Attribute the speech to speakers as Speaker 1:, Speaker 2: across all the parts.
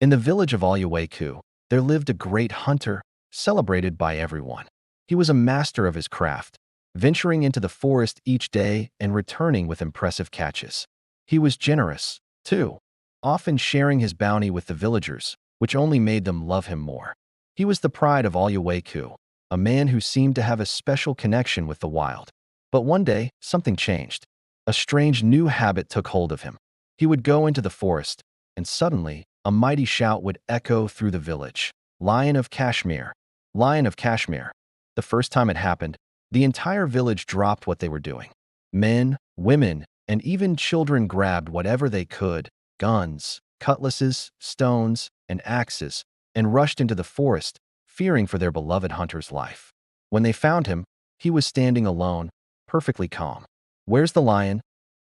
Speaker 1: In the village of Alueku, there lived a great hunter, celebrated by everyone. He was a master of his craft, venturing into the forest each day and returning with impressive catches. He was generous, too, often sharing his bounty with the villagers, which only made them love him more. He was the pride of Alueku, a man who seemed to have a special connection with the wild. But one day, something changed. A strange new habit took hold of him. He would go into the forest, and suddenly, a mighty shout would echo through the village. Lion of Kashmir! Lion of Kashmir! The first time it happened, the entire village dropped what they were doing. Men, women, and even children grabbed whatever they could, guns, cutlasses, stones, and axes, and rushed into the forest, fearing for their beloved hunter's life. When they found him, he was standing alone, perfectly calm. "Where's the lion?"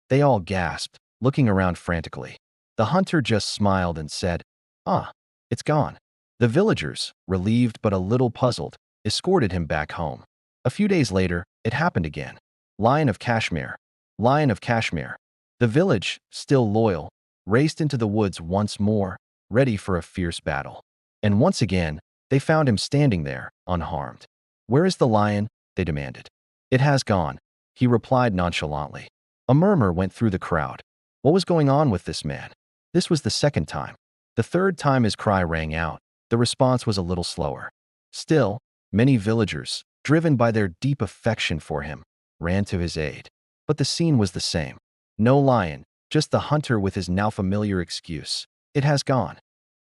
Speaker 1: They all gasped, looking around frantically. The hunter just smiled and said, "Ah, it's gone." The villagers, relieved but a little puzzled, escorted him back home. A few days later, it happened again. Lion of Kashmir! Lion of Kashmir! The village, still loyal, raced into the woods once more, ready for a fierce battle. And once again, they found him standing there, unharmed. "Where is the lion?" they demanded. "It has gone," he replied nonchalantly. A murmur went through the crowd. What was going on with this man? This was the second time. The third time his cry rang out, the response was a little slower. Still, many villagers, driven by their deep affection for him, ran to his aid. But the scene was the same. No lion, just the hunter with his now familiar excuse. "It has gone."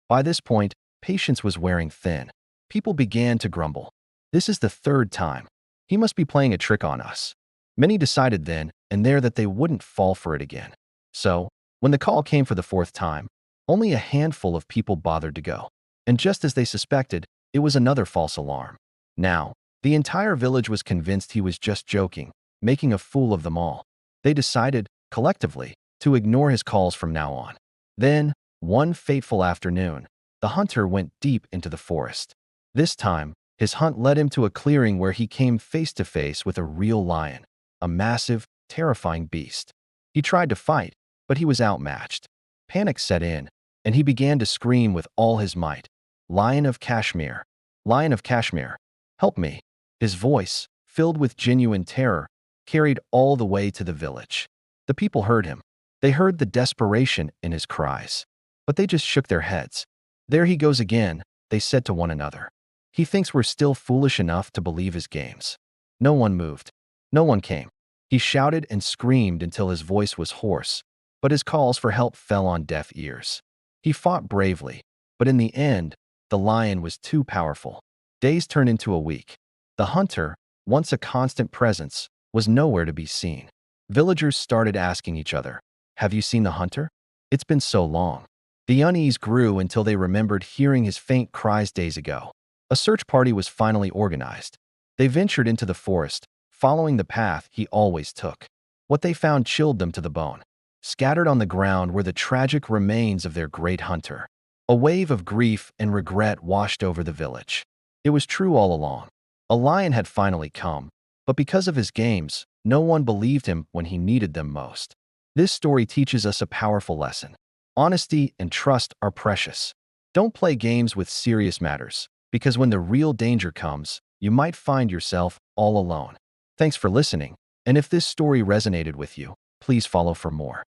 Speaker 1: By this point, patience was wearing thin. People began to grumble. "This is the third time. He must be playing a trick on us." Many decided then and there that they wouldn't fall for it again. So, when the call came for the fourth time, only a handful of people bothered to go. And just as they suspected, it was another false alarm. Now, the entire village was convinced he was just joking, making a fool of them all. They decided, collectively, to ignore his calls from now on. Then, one fateful afternoon, the hunter went deep into the forest. This time, his hunt led him to a clearing where he came face to face with a real lion, a massive, terrifying beast. He tried to fight, but he was outmatched. Panic set in, and he began to scream with all his might, "Lion of Kashmir! Lion of Kashmir! Help me!" His voice, filled with genuine terror, carried all the way to the village. The people heard him. They heard the desperation in his cries. But they just shook their heads. "There he goes again," they said to one another. "He thinks we're still foolish enough to believe his games." No one moved. No one came. He shouted and screamed until his voice was hoarse, but his calls for help fell on deaf ears. He fought bravely, but in the end, the lion was too powerful. Days turned into a week. The hunter, once a constant presence, was nowhere to be seen. Villagers started asking each other, "Have you seen the hunter? It's been so long." The unease grew until they remembered hearing his faint cries days ago. A search party was finally organized. They ventured into the forest, following the path he always took. What they found chilled them to the bone. Scattered on the ground were the tragic remains of their great hunter. A wave of grief and regret washed over the village. It was true all along. A lion had finally come, but because of his games, no one believed him when he needed them most. This story teaches us a powerful lesson. Honesty and trust are precious. Don't play games with serious matters, because when the real danger comes, you might find yourself all alone. Thanks for listening, and if this story resonated with you, please follow for more.